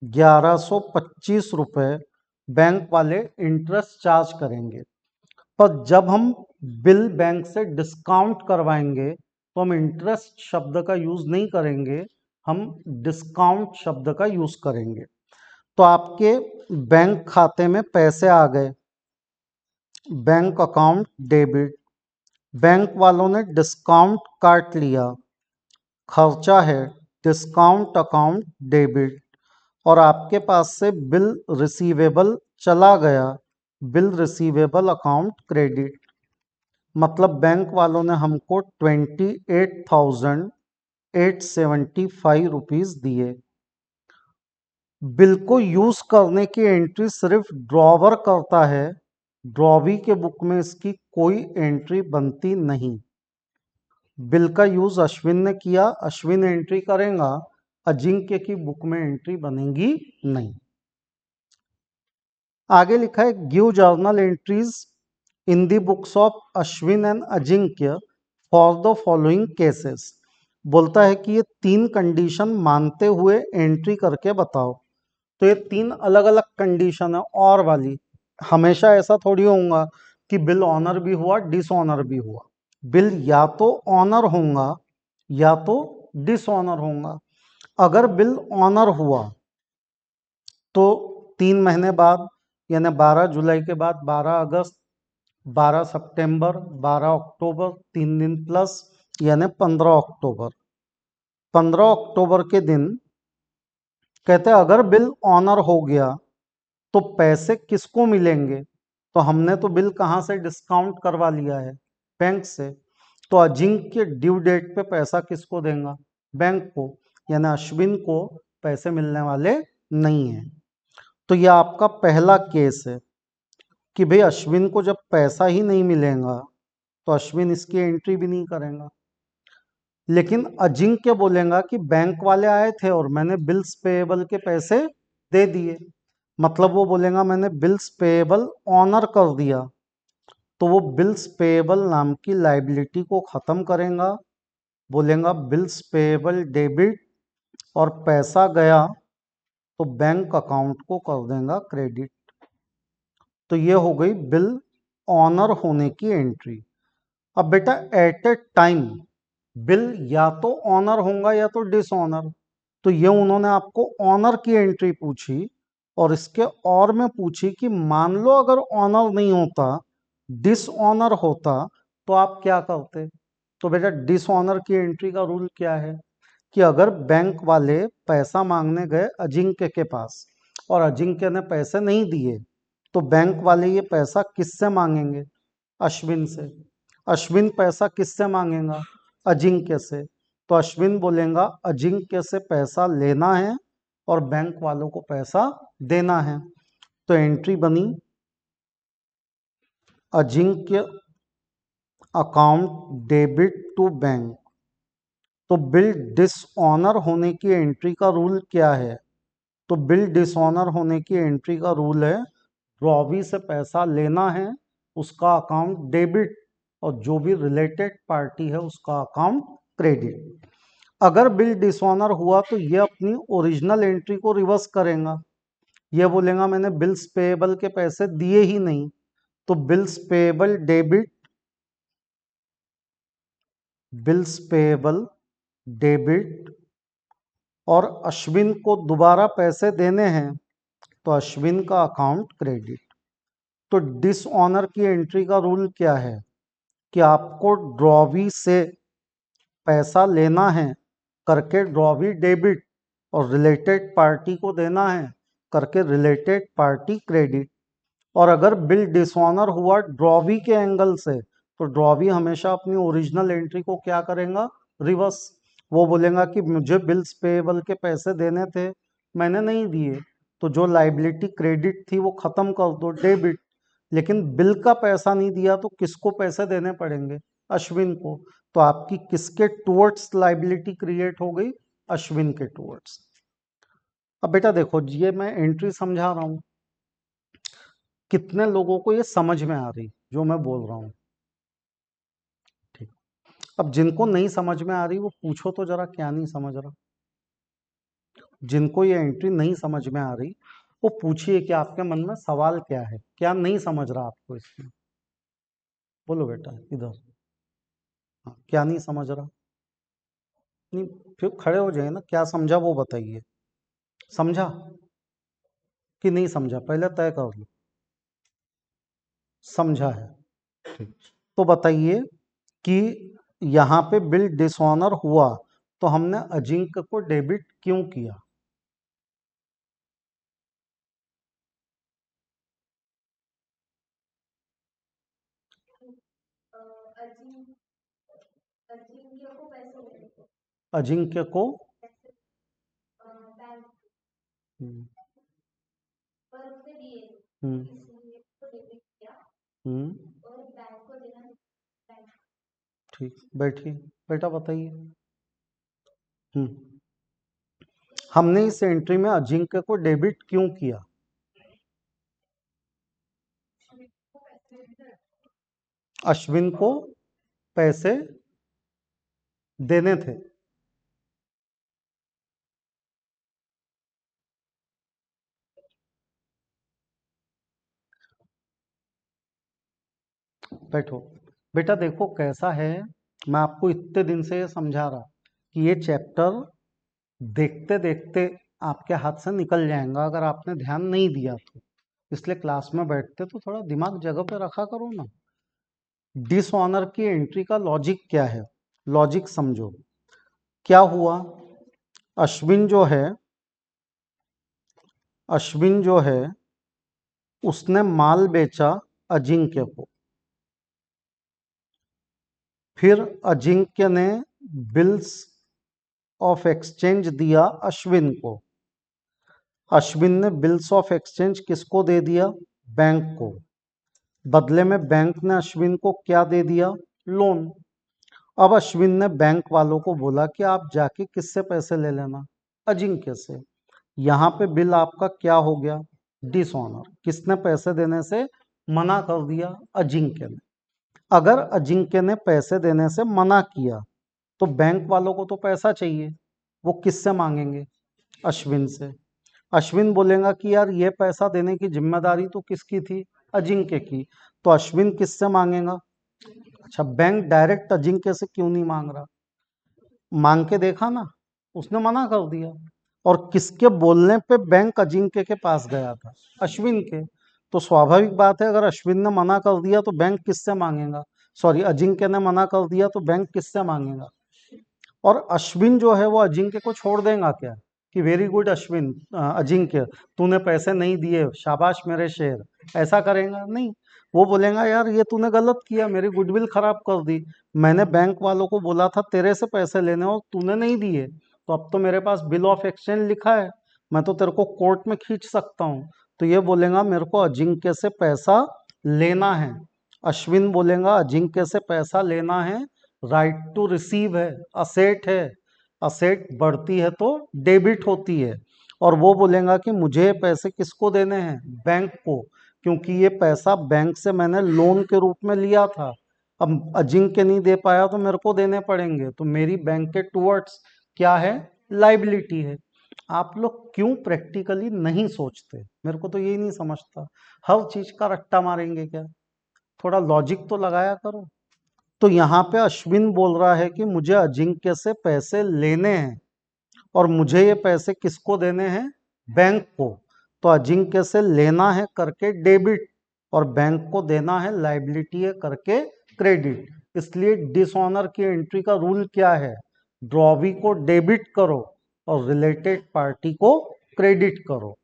1125 रुपये बैंक वाले इंटरेस्ट चार्ज करेंगे। पर जब हम बिल बैंक से डिस्काउंट करवाएंगे तो हम इंटरेस्ट शब्द का यूज नहीं करेंगे, हम डिस्काउंट शब्द का यूज करेंगे। तो आपके बैंक खाते में पैसे आ गए, बैंक अकाउंट डेबिट, बैंक वालों ने डिस्काउंट काट लिया, खर्चा है, डिस्काउंट अकाउंट डेबिट, और आपके पास से बिल रिसीवेबल चला गया, बिल रिसीवेबल अकाउंट क्रेडिट। मतलब बैंक वालों ने हमको 28,875 रुपीज दिए। बिल को यूज करने की एंट्री सिर्फ ड्रॉवर करता है, ड्रॉवी के बुक में इसकी कोई एंट्री बनती नहीं। बिल का यूज अश्विन ने किया, अश्विन एंट्री करेगा, अजिंक्य की बुक में एंट्री बनेगी नहीं। आगे लिखा है give journal entries in the books of Ashwin and Ajinkya for the following cases. बोलता है कि ये 3 कंडीशन मानते हुए एंट्री करके बताओ। तो ये 3 अलग अलग कंडीशन है और वाली। हमेशा ऐसा थोड़ी होगा कि बिल ऑनर भी हुआ डिसऑनर भी हुआ। बिल या तो ऑनर होगा या तो डिसऑनर होगा। अगर बिल ऑनर हुआ तो 3 महीने बाद यानी 12 जुलाई के बाद 12 अगस्त, 12 सितंबर, 12 अक्टूबर, 3 दिन प्लस यानी 15 अक्टूबर। 15 अक्टूबर के दिन कहते हैं अगर बिल ऑनर हो गया तो पैसे किसको मिलेंगे। तो हमने तो बिल कहाँ से डिस्काउंट करवा लिया है, बैंक से। तो अजिंक्य ड्यू डेट पे पैसा किसको देगा, बैंक को, यानी अश्विन को पैसे मिलने वाले नहीं है। तो यह आपका पहला केस है कि भाई अश्विन को जब पैसा ही नहीं मिलेगा तो अश्विन इसकी एंट्री भी नहीं करेगा। लेकिन अजिंक्य बोलेगा कि बैंक वाले आए थे और मैंने बिल्स पेएबल के पैसे दे दिए। मतलब वो बोलेगा मैंने बिल्स पेएबल ऑनर कर दिया। तो वो बिल्स पेएबल नाम की लाइबिलिटी को खत्म करेगा, बोलेगा बिल्स पेएबल डेबिट, और पैसा गया तो बैंक अकाउंट को कर देगा क्रेडिट। तो ये हो गई बिल ऑनर होने की एंट्री। अब बेटा एट ए टाइम बिल या तो ऑनर होगा या तो डिसऑनर। तो ये उन्होंने आपको ऑनर की एंट्री पूछी और इसके और में पूछी कि मान लो अगर ऑनर नहीं होता, डिसऑनर होता, तो आप क्या करते। तो बेटा डिसऑनर की एंट्री का रूल क्या है कि अगर बैंक वाले पैसा मांगने गए अजिंक्य के पास और अजिंक्य ने पैसे नहीं दिए तो बैंक वाले ये पैसा किससे मांगेंगे, अश्विन से। अश्विन पैसा किससे मांगेगा, अजिंक्य से। तो अश्विन बोलेगा अजिंक्य से पैसा लेना है और बैंक वालों को पैसा देना है। तो एंट्री बनी Ajinkya account debit to bank. तो बिल डिसऑनर होने की एंट्री का रूल क्या है। तो बिल डिसऑनर होने की एंट्री का रूल है ड्रॉवी से पैसा लेना है, उसका अकाउंट डेबिट, और जो भी रिलेटेड पार्टी है उसका अकाउंट क्रेडिट। अगर बिल डिसऑनर हुआ तो ये अपनी ओरिजिनल एंट्री को रिवर्स करेगा, ये बोलेगा मैंने बिल्स पेएबल के पैसे दिए ही नहीं, तो bills payable debit, bills payable debit, और अश्विन को दोबारा पैसे देने हैं तो अश्विन का अकाउंट क्रेडिट। तो डिसऑनर की एंट्री का रूल क्या है कि आपको ड्रॉवी से पैसा लेना है करके ड्रॉवी डेबिट, और रिलेटेड पार्टी को देना है करके रिलेटेड पार्टी क्रेडिट। और अगर बिल डिसऑनर हुआ ड्रॉवी के एंगल से, तो ड्रॉवी हमेशा अपनी ओरिजिनल एंट्री को क्या करेगा, रिवर्स। वो बोलेगा कि मुझे बिल्स पेएबल के पैसे देने थे, मैंने नहीं दिए, तो जो लाइबिलिटी क्रेडिट थी वो खत्म कर दो, डेबिट। लेकिन बिल का पैसा नहीं दिया तो किसको पैसे देने पड़ेंगे, अश्विन को। तो आपकी किसके टुवर्ड्स लाइबिलिटी क्रिएट हो गई, अश्विन के टुवर्ड्स। अब बेटा देखो, ये मैं एंट्री समझा रहा हूं, कितने लोगों को ये समझ में आ रही जो मैं बोल रहा हूँ, ठीक। अब जिनको नहीं समझ में आ रही वो पूछो तो जरा, क्या नहीं समझ रहा। जिनको ये एंट्री नहीं समझ में आ रही वो पूछिए कि आपके मन में सवाल क्या है, क्या नहीं समझ रहा आपको इसमें। बोलो बेटा इधर। हाँ, क्या नहीं समझ रहा। नहीं, फिर खड़े हो जाइए ना, क्या समझा वो बताइए। समझा कि नहीं समझा, पहले तय कर लो। समझा है, ठीक। तो बताइए कि यहाँ पे बिल डिसऑनर हुआ तो हमने अजिंक्य को डेबिट क्यों किया। अजिंक्य को हम्म, हम्म, हम्म, ठीक, बैठिए बेटा बताइए। हम्म, हमने इस एंट्री में अजिंक्य को डेबिट क्यों किया। अश्विन को पैसे देने थे। बैठो बेटा, देखो कैसा है, मैं आपको इतने दिन से ये समझा रहा कि ये चैप्टर देखते देखते आपके हाथ से निकल जाएगा अगर आपने ध्यान नहीं दिया तो। इसलिए क्लास में बैठते तो थोड़ा दिमाग जगह पे रखा करो ना। डिसऑनर की एंट्री का लॉजिक क्या है, लॉजिक समझो। क्या हुआ, अश्विन जो है, अश्विन जो है उसने माल बेचा अजिंक्य को, फिर अजिंक्य ने बिल्स ऑफ एक्सचेंज दिया अश्विन को। अश्विन ने बिल्स ऑफ एक्सचेंज किसको दे दिया, बैंक को। बदले में बैंक ने अश्विन को क्या दे दिया, लोन। अब अश्विन ने बैंक वालों को बोला कि आप जाके किससे पैसे ले लेना, अजिंक्य से। यहाँ पे बिल आपका क्या हो गया, डिसऑनर। किसने पैसे देने से मना कर दिया, अजिंक्य ने। अगर अजिंक्य ने पैसे देने से मना किया तो बैंक वालों को तो पैसा चाहिए, वो किससे मांगेंगे, अश्विन से। अश्विन बोलेगा कि यार ये पैसा देने की जिम्मेदारी तो किसकी थी, अजिंक्य की। तो अश्विन किससे मांगेगा, अच्छा बैंक डायरेक्ट अजिंक्य से क्यों नहीं मांग रहा, मांग के देखा ना, उसने मना कर दिया। और किसके बोलने पे बैंक अजिंक्य के पास गया था, अश्विन के। तो स्वाभाविक बात है, अगर अश्विन ने मना कर दिया तो बैंक किससे मांगेगा, सॉरी अजिंक्य ने मना कर दिया तो बैंक किससे मांगेगा। और अश्विन जो है वो अजिंक्य को छोड़ देगा क्या कि वेरी गुड अश्विन, अजिंक्य तूने पैसे नहीं दिए, शाबाश मेरे शेर, ऐसा करेगा नहीं। वो बोलेगा यार ये तूने गलत किया, मेरी गुडविल खराब कर दी, मैंने बैंक वालों को बोला था तेरे से पैसे लेने और तूने नहीं दिए, तो अब तो मेरे पास बिल ऑफ एक्सचेंज लिखा है, मैं तो तेरे को कोर्ट में खींच सकता हूँ। तो ये बोलेगा मेरे को अजिंक्य से पैसा लेना है। अश्विन बोलेगा अजिंक्य से पैसा लेना है, राइट टू रिसीव है, असेट है, असेट बढ़ती है तो डेबिट होती है। और वो बोलेगा कि मुझे ये पैसे किसको देने हैं, बैंक को, क्योंकि ये पैसा बैंक से मैंने लोन के रूप में लिया था। अब अजिंक्य नहीं दे पाया तो मेरे को देने पड़ेंगे, तो मेरी बैंक के टुवर्ड्स क्या है, लाइबिलिटी है। आप लोग क्यों प्रैक्टिकली नहीं सोचते, मेरे को तो यही नहीं समझता। हर चीज का रट्टा मारेंगे क्या, थोड़ा लॉजिक तो लगाया करो। तो यहाँ पे अश्विन बोल रहा है कि मुझे अजिंक्य से पैसे लेने हैं और मुझे ये पैसे किसको देने हैं, बैंक को। तो अजिंक्य से लेना है करके डेबिट और बैंक को देना है लाइबिलिटी है करके क्रेडिट। इसलिए डिसऑनर की एंट्री का रूल क्या है, ड्रॉवी को डेबिट करो और रिलेटेड पार्टी को क्रेडिट करो।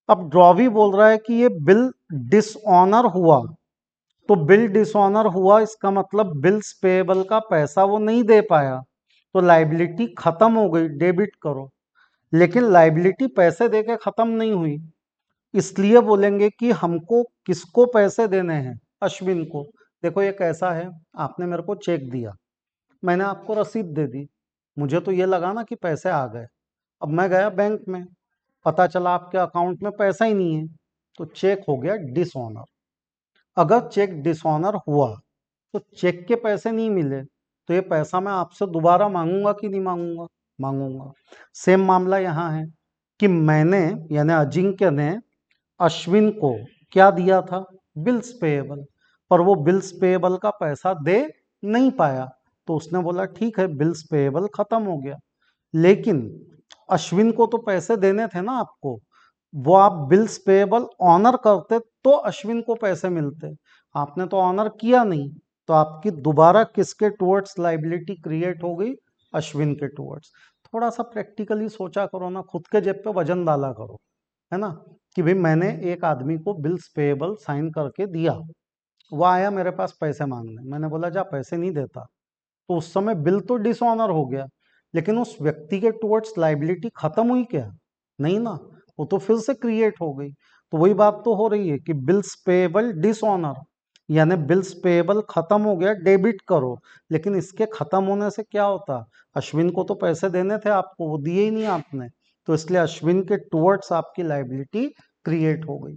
अब ड्रॉवी बोल रहा है कि ये बिल डिसऑनर हुआ, तो बिल डिसऑनर हुआ इसका मतलब बिल्स पेएबल का पैसा वो नहीं दे पाया, तो लाइबिलिटी खत्म हो गई, डेबिट करो। लेकिन लाइबिलिटी पैसे देके खत्म नहीं हुई, इसलिए बोलेंगे कि हमको किसको पैसे देने हैं, अश्विन को। देखो ये कैसा है, आपने मेरे को चेक दिया, मैंने आपको रसीद दे दी, मुझे तो ये लगा ना कि पैसे आ गए। अब मैं गया बैंक में, पता चला आपके अकाउंट में पैसा ही नहीं है, तो चेक हो गया डिसऑनर। अगर चेक डिसऑनर हुआ तो चेक के पैसे नहीं मिले, तो ये पैसा मैं आपसे दोबारा मांगूंगा कि नहीं मांगूंगा, मांगूंगा। सेम मामला यहाँ है कि मैंने यानी अजिंक्य ने अश्विन को क्या दिया था, बिल्स पेएबल, पर वो बिल्स पेएबल का पैसा दे नहीं पाया, तो उसने बोला ठीक है बिल्स पेएबल खत्म हो गया। लेकिन अश्विन को तो पैसे देने थे ना आपको, वो आप बिल्स पेएबल ऑनर करते तो अश्विन को पैसे मिलते, आपने तो ऑनर किया नहीं, तो आपकी दोबारा किसके टुवर्ड्स लाइबिलिटी क्रिएट हो गई, अश्विन के टुवर्ड्स। थोड़ा सा प्रैक्टिकली सोचा करो ना, खुद के जेब पे वजन डाला करो, है ना, कि भाई मैंने एक आदमी को बिल्स पेएबल साइन करके दिया, वो आया मेरे पास पैसे मांगने, मैंने बोला जा पैसे नहीं देता, तो उस समय बिल तो डिसऑनर हो गया, लेकिन उस व्यक्ति के टुवर्ड्स लाइबिलिटी खत्म हुई क्या, नहीं ना, वो तो फिर से क्रिएट हो गई। तो वही बात तो हो रही है कि बिल्स पेएबल डिसऑनर, यानी बिल्स पेएबल खत्म हो गया, डेबिट करो। लेकिन इसके खत्म होने से क्या होता, अश्विन को तो पैसे देने थे आपको, वो दिए ही नहीं आपने, तो इसलिए अश्विन के टुवर्ड्स आपकी लाइबिलिटी क्रिएट हो गई।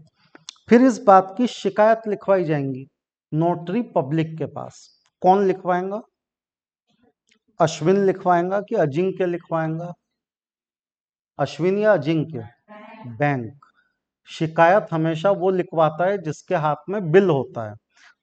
फिर इस बात की शिकायत लिखवाई जाएंगी नोटरी पब्लिक के पास। कौन लिखवाएगा, अश्विन लिखवाएगा कि अजिंक्य लिखवाएगा, अश्विन या अजिंक्य, बैंक। शिकायत हमेशा वो लिखवाता है जिसके हाथ में बिल होता है,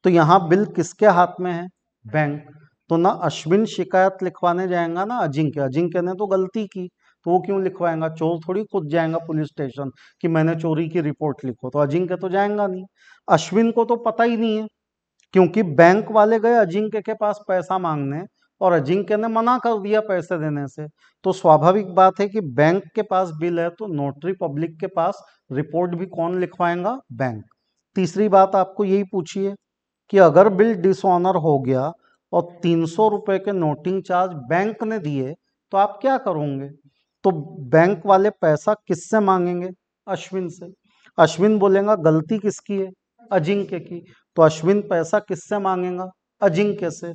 तो यहाँ बिल किसके हाथ में है, बैंक। तो ना अश्विन शिकायत लिखवाने जाएगा ना अजिंक्य, अजिंक्य ने तो गलती की, तो वो क्यों लिखवाएगा, चोर थोड़ी खुद जाएगा पुलिस स्टेशन कि मैंने चोरी की रिपोर्ट लिखो, तो अजिंक्य तो जाएगा नहीं। अश्विन को तो पता ही नहीं है, क्योंकि बैंक वाले गए अजिंक्य के पास पैसा मांगने और अजिंक्य ने मना कर दिया पैसे देने से, तो स्वाभाविक बात है कि बैंक के पास बिल है तो नोटरी पब्लिक के पास रिपोर्ट भी कौन लिखवाएगा, बैंक। तीसरी बात आपको यही पूछी है कि अगर बिल डिसऑनर हो गया और 300 रुपए के नोटिंग चार्ज बैंक ने दिए तो आप क्या करोगे, तो बैंक वाले पैसा किससे मांगेंगे, अश्विन से। अश्विन बोलेगा गलती किसकी है, अजिंक्य की, तो अश्विन पैसा किससे मांगेगा, अजिंक्य से।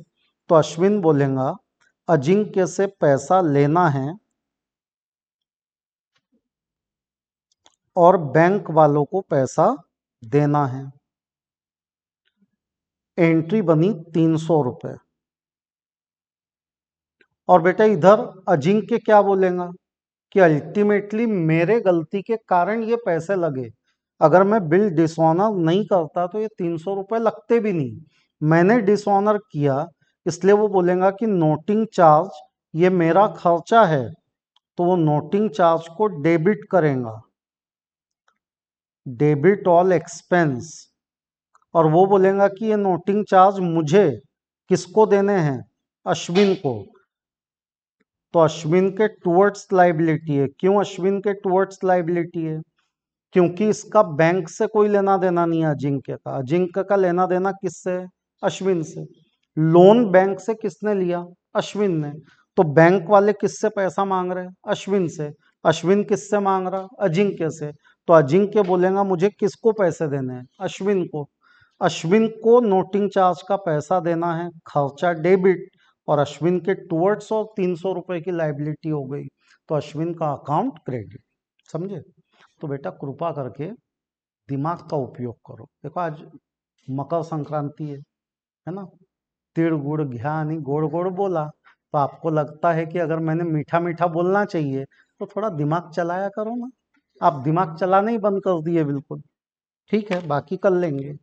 तो अश्विन बोलेगा अजिंक्य से पैसा लेना है और बैंक वालों को पैसा देना है। एंट्री बनी 300 रुपए। और बेटा इधर अजिंक्य क्या बोलेगा कि अल्टीमेटली मेरे गलती के कारण ये पैसे लगे, अगर मैं बिल डिसऑनर नहीं करता तो ये 300 रुपए लगते भी नहीं, मैंने डिसऑनर किया, इसलिए वो बोलेगा कि नोटिंग चार्ज ये मेरा खर्चा है, तो वो नोटिंग चार्ज को डेबिट करेगा, डेबिट ऑल एक्सपेंस। और वो बोलेगा कि ये नोटिंग चार्ज मुझे किसको देने हैं, अश्विन को, तो अश्विन के टुवर्ड्स लाइबिलिटी है। क्यों अश्विन के टुवर्ड्स लाइबिलिटी है, क्योंकि इसका बैंक से कोई लेना देना नहीं है, अजिंक्य का, अजिंक्य का लेना देना किससे है, अश्विन से। लोन बैंक से किसने लिया, अश्विन ने, तो बैंक वाले किससे पैसा मांग रहे हैं, अश्विन से। अश्विन किससे मांग रहा, अजिंक्य से, तो अजिंक्य बोलेगा मुझे किसको पैसे देने हैं, अश्विन को। अश्विन को नोटिंग चार्ज का पैसा देना है, खर्चा डेबिट, और अश्विन के टुवर्ड्स और 300 रुपए की लाइबिलिटी हो गई, तो अश्विन का अकाउंट क्रेडिट। समझे। तो बेटा कृपा करके दिमाग का उपयोग करो। देखो आज मकर संक्रांति है ना, तिड़ गुड़ घ्या नहीं गोड़ गोड़ बोला, तो आपको लगता है कि अगर मैंने मीठा मीठा बोलना चाहिए तो थोड़ा दिमाग चलाया करो ना। आप दिमाग चलाना ही बंद कर दिए बिल्कुल। ठीक है, बाकी कर लेंगे।